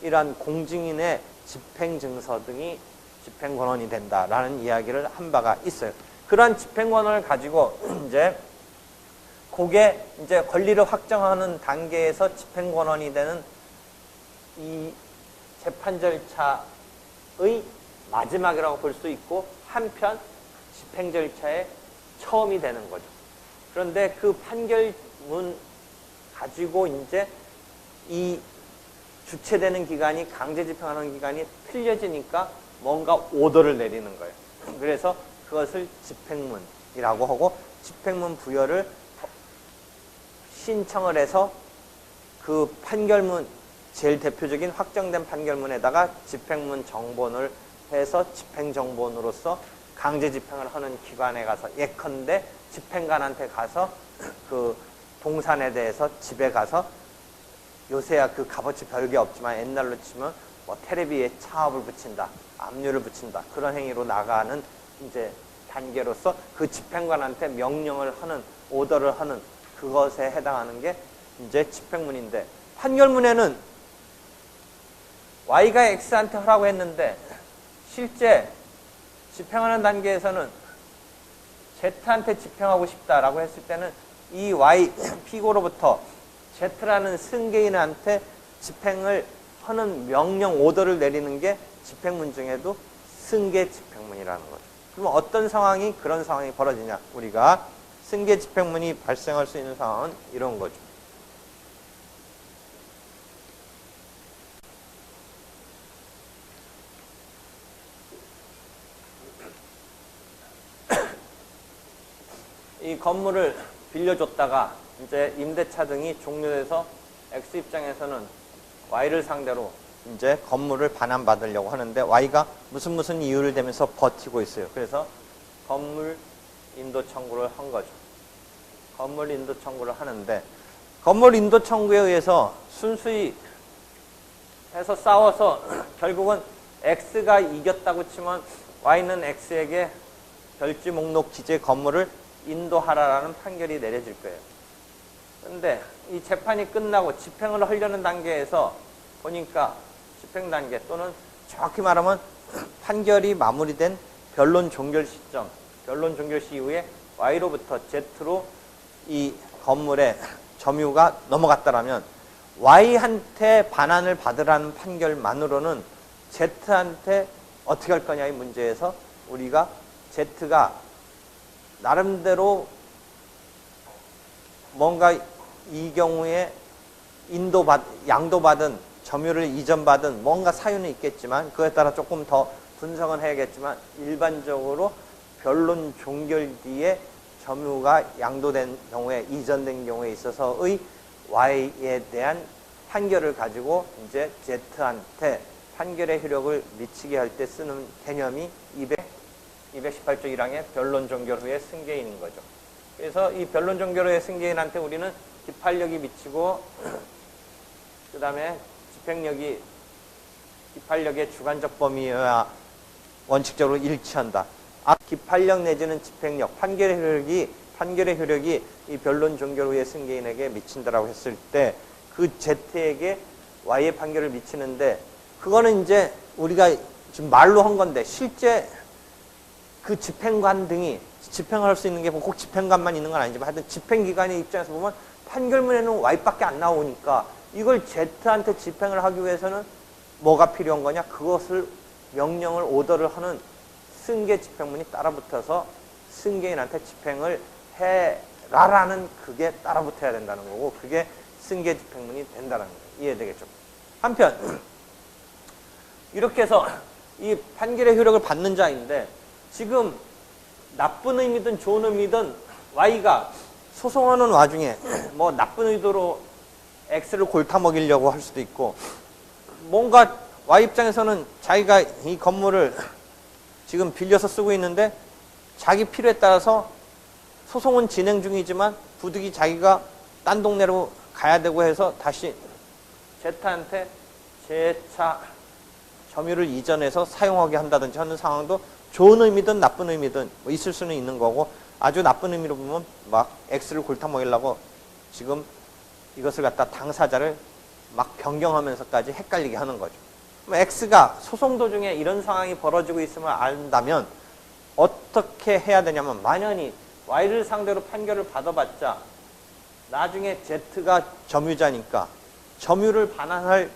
이러한 공증인의 집행증서 등이 집행권원이 된다라는 이야기를 한 바가 있어요. 그러한 집행권원을 가지고 그게 이제 권리를 확정하는 단계에서 집행권원이 되는 이 재판 절차의 마지막이라고 볼 수 있고, 한편 집행 절차의 처음이 되는 거죠. 그런데 그 판결문 가지고 이제 이 주체되는 기관이, 강제 집행하는 기관이 틀려지니까 뭔가 오더를 내리는 거예요. 그래서 그것을 집행문이라고 하고, 집행문 부여를 신청을 해서 그 판결문, 제일 대표적인 확정된 판결문에다가 집행문 정본을 해서 집행정본으로서 강제 집행을 하는 기관에 가서, 예컨대 집행관한테 가서 그 동산에 대해서 집에 가서, 요새야 그 값어치 별게 없지만 옛날로 치면 뭐 테레비에 차압을 붙인다, 압류를 붙인다, 그런 행위로 나가는 이제 단계로서 그 집행관한테 명령을 하는, 오더를 하는 그것에 해당하는 게 이제 집행문인데, 판결문에는 Y가 X한테 하라고 했는데 실제 집행하는 단계에서는 Z한테 집행하고 싶다라고 했을 때는 이 Y 피고로부터 Z라는 승계인한테 집행을 하는 명령, 오더를 내리는 게 집행문 중에도 승계 집행문이라는 거죠. 그럼 어떤 상황이, 그런 상황이 벌어지냐? 우리가 승계 집행문이 발생할 수 있는 상황은 이런 거죠. 이 건물을 빌려줬다가 이제 임대차 등이 종료돼서 X 입장에서는 Y를 상대로 이제 건물을 반환받으려고 하는데, Y가 무슨 이유를 대면서 버티고 있어요. 그래서 건물 인도 청구를 한 거죠. 건물 인도 청구를 하는데, 건물 인도 청구에 의해서 순수히 해서 싸워서 결국은 X가 이겼다고 치면 Y는 X에게 별지 목록 기재 건물을 인도하라라는 판결이 내려질 거예요. 그런데 이 재판이 끝나고 집행을 하려는 단계에서 보니까, 집행 단계 또는 정확히 말하면 판결이 마무리된 변론 종결 시점, 변론 종결 시 이후에 Y로부터 Z로 이 건물의 점유가 넘어갔다라면 Y한테 반환을 받으라는 판결만으로는 Z한테 어떻게 할 거냐의 문제에서, 우리가 Z가 나름대로 뭔가 이 경우에 양도받은, 점유를 이전받은 뭔가 사유는 있겠지만, 그에 따라 조금 더 분석은 해야겠지만, 일반적으로 변론 종결 뒤에 점유가 양도된 경우에, 이전된 경우에 있어서의 Y에 대한 판결을 가지고 이제 Z한테 판결의 효력을 미치게 할 때 쓰는 개념이 218조 1항의 변론 종결 후의 승계인인 거죠. 그래서 이 변론 종결 후의 승계인한테 우리는 기판력이 미치고, 그 다음에 집행력이, 기판력의 주관적 범위와 원칙적으로 일치한다. 기판력 내지는 집행력, 판결의 효력이 이 변론 종결 후의 승계인에게 미친다라고 했을 때, 그 Z에게 Y의 판결을 미치는데, 그거는 이제 우리가 지금 말로 한 건데, 실제 그 집행관 등이 집행을 할 수 있는 게 꼭 집행관만 있는 건 아니지만, 하여튼 집행기관의 입장에서 보면 판결문에는 Y밖에 안 나오니까 이걸 Z한테 집행을 하기 위해서는 뭐가 필요한 거냐? 그것을 명령을, 오더를 하는 승계 집행문이 따라붙어서 승계인한테 집행을 해라라는, 그게 따라붙어야 된다는 거고, 그게 승계 집행문이 된다는 거예요. 이해되겠죠? 한편 이렇게 해서 이 판결의 효력을 받는 자인데, 지금 나쁜 의미든 좋은 의미든 Y가 소송하는 와중에 뭐 나쁜 의도로 X를 골타 먹이려고 할 수도 있고, 뭔가 Y 입장에서는 자기가 이 건물을 지금 빌려서 쓰고 있는데 자기 필요에 따라서 소송은 진행 중이지만 부득이 자기가 딴 동네로 가야 되고 해서 다시 Z한테 제 차 점유를 이전해서 사용하게 한다든지 하는 상황도 좋은 의미든 나쁜 의미든 뭐 있을 수는 있는 거고, 아주 나쁜 의미로 보면 막 X를 골타 먹이려고 지금 이것을 갖다 당사자를 막 변경하면서까지 헷갈리게 하는 거죠. 그럼 X가 소송 도중에 이런 상황이 벌어지고 있음을 안다면 어떻게 해야 되냐면 만연히 Y를 상대로 판결을 받아봤자 나중에 Z가 점유자니까 점유를 반환할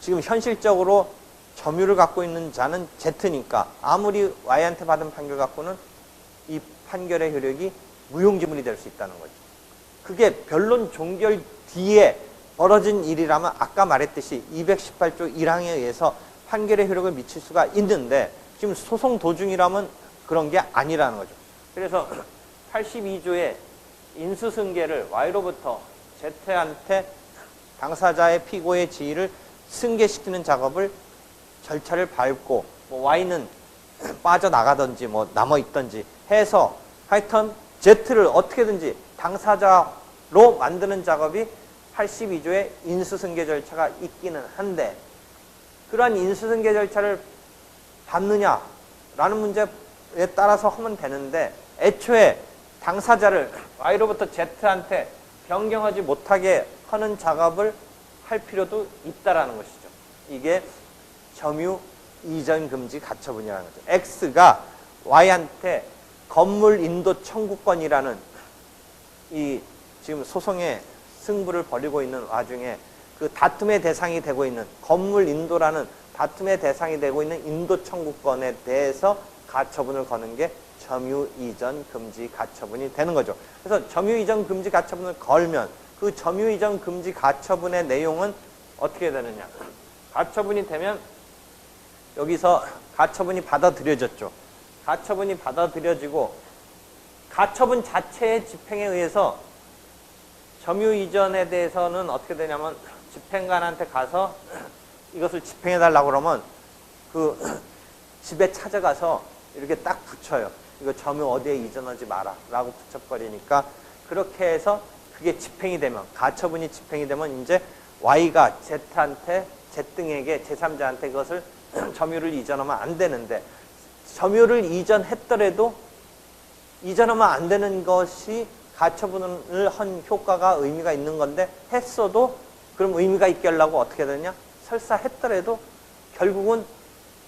지금 현실적으로 점유를 갖고 있는 자는 Z니까 아무리 Y한테 받은 판결 갖고는 이 판결의 효력이 무용지물이 될 수 있다는 거죠. 그게 변론 종결 뒤에 벌어진 일이라면 아까 말했듯이 218조 1항에 의해서 판결의 효력을 미칠 수가 있는데 지금 소송 도중이라면 그런 게 아니라는 거죠. 그래서 82조의 인수승계를 Y로부터 Z한테 당사자의 피고의 지위를 승계시키는 작업을 절차를 밟고 뭐 Y는 빠져나가든지 뭐 남아있든지 해서 하여튼 Z를 어떻게든지 당사자로 만드는 작업이 82조의 인수승계 절차가 있기는 한데 그러한 인수승계 절차를 밟느냐라는 문제에 따라서 하면 되는데 애초에 당사자를 Y로부터 Z한테 변경하지 못하게 하는 작업을 할 필요도 있다라는 것이죠. 이게 점유 이전 금지 가처분이라는 거죠. X가 Y한테 건물 인도 청구권이라는 이 지금 소송의 승부를 벌이고 있는 와중에 그 다툼의 대상이 되고 있는 건물 인도라는 다툼의 대상이 되고 있는 인도 청구권에 대해서 가처분을 거는 게 점유 이전 금지 가처분이 되는 거죠. 그래서 점유 이전 금지 가처분을 걸면 그 점유 이전 금지 가처분의 내용은 어떻게 되느냐. 가처분이 되면 여기서 가처분이 받아들여졌죠. 가처분이 받아들여지고 가처분 자체의 집행에 의해서 점유 이전에 대해서는 어떻게 되냐면 집행관한테 가서 이것을 집행해달라고 그러면 그 집에 찾아가서 이렇게 딱 붙여요. 이거 점유 어디에 이전하지 마라 라고 붙여버리니까 그렇게 해서 그게 집행이 되면 가처분이 집행이 되면 이제 Y가 Z한테 Z 등에게 제3자한테 그것을 점유를 이전하면 안 되는데 점유를 이전했더라도 이전하면 안 되는 것이 가처분을 한 효과가 의미가 있는 건데 했어도 그럼 의미가 있게 하려고 어떻게 되냐? 설사 했더라도 결국은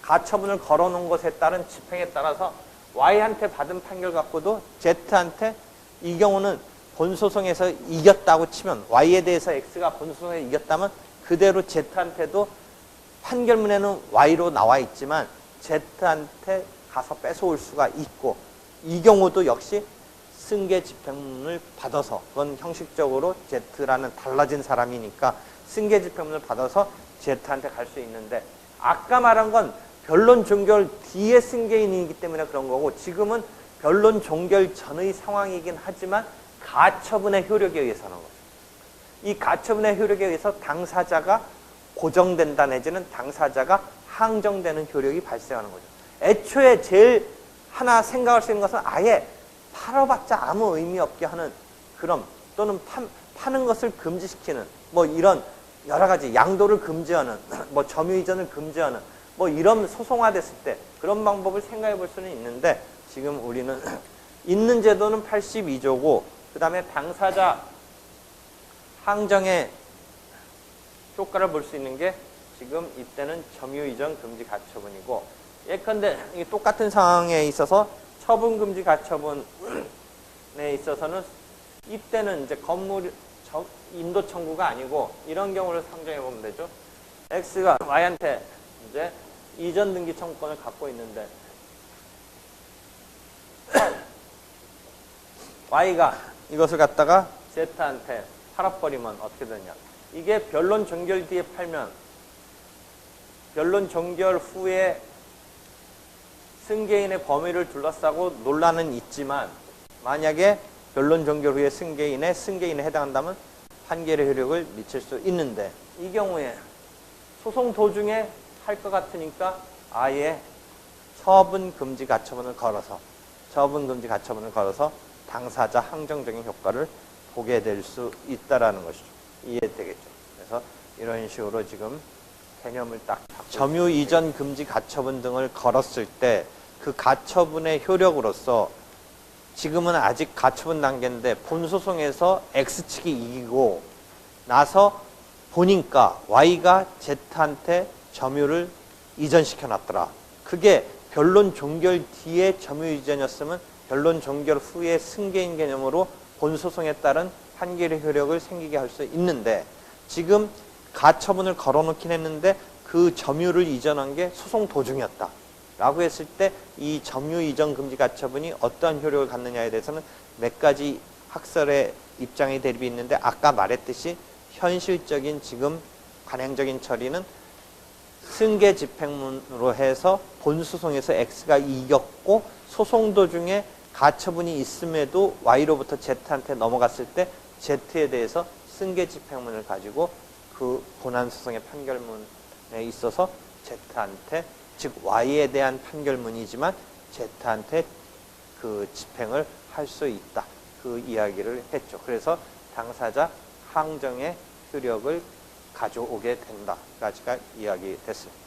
가처분을 걸어놓은 것에 따른 집행에 따라서 Y한테 받은 판결 갖고도 Z한테 이 경우는 본소송에서 이겼다고 치면 Y에 대해서 X가 본소송에 이겼다면 그대로 Z한테도 판결문에는 Y로 나와 있지만 Z한테 가서 뺏어올 수가 있고 이 경우도 역시 승계 집행문을 받아서 그건 형식적으로 Z라는 달라진 사람이니까 승계 집행문을 받아서 Z한테 갈 수 있는데 아까 말한 건 변론 종결 뒤에 승계인이기 때문에 그런 거고 지금은 변론 종결 전의 상황이긴 하지만 가처분의 효력에 의해서 하는 거죠. 이 가처분의 효력에 의해서 당사자가 고정된다 내지는 당사자가 항정되는 효력이 발생하는 거죠. 애초에 제일 하나 생각할 수 있는 것은 아예 팔아봤자 아무 의미 없게 하는 그런 또는 파는 것을 금지시키는 뭐 이런 여러 가지 양도를 금지하는 뭐 점유 이전을 금지하는 뭐 이런 소송화됐을 때 그런 방법을 생각해 볼 수는 있는데 지금 우리는 있는 제도는 82조고 그 다음에 당사자 항정의 효과를 볼 수 있는 게 지금 이때는 점유 이전 금지 가처분이고 예컨대 이 똑같은 상황에 있어서 처분 금지 가처분에 있어서는 이때는 이제 건물 인도 청구가 아니고 이런 경우를 상정해 보면 되죠. X가 Y한테 이제 이전 등기 청구권을 갖고 있는데 Y가 이것을 갖다가 Z한테 팔아버리면 어떻게 되냐. 이게 변론 종결 뒤에 팔면 변론 종결 후에 승계인의 범위를 둘러싸고 논란은 있지만 만약에 변론 종결 후에 승계인에 해당한다면 판결의 효력을 미칠 수 있는데 이 경우에 소송 도중에 할 것 같으니까 아예 처분 금지 가처분을 걸어서 당사자 항정적인 효과를 보게 될 수 있다라는 것이죠. 이해되겠죠. 그래서 이런 식으로 지금 개념을 딱 점유 이전 금지 가처분 등을 걸었을 때 그 가처분의 효력으로서 지금은 아직 가처분 단계인데 본소송에서 X측이 이기고 나서 보니까 Y가 Z한테 점유를 이전시켜 놨더라. 그게 변론 종결 뒤에 점유 이전이었으면 변론 종결 후에 승계인 개념으로 본소송에 따른 판결의 효력을 생기게 할 수 있는데 지금 가처분을 걸어놓긴 했는데 그 점유를 이전한 게 소송 도중이었다. 라고 했을 때 이 점유 이전 금지 가처분이 어떠한 효력을 갖느냐에 대해서는 몇 가지 학설의 입장의 대립이 있는데 아까 말했듯이 현실적인 지금 관행적인 처리는 승계 집행문으로 해서 본소송에서 X가 이겼고 소송 도중에 가처분이 있음에도 Y로부터 Z한테 넘어갔을 때 Z에 대해서 승계 집행문을 가지고 그 본안소송의 판결문에 있어서 Z한테 즉 Y에 대한 판결문이지만 Z한테 그 집행을 할 수 있다. 그 이야기를 했죠. 그래서 당사자 항정의 효력을 가져오게 된다까지가 이야기됐습니다.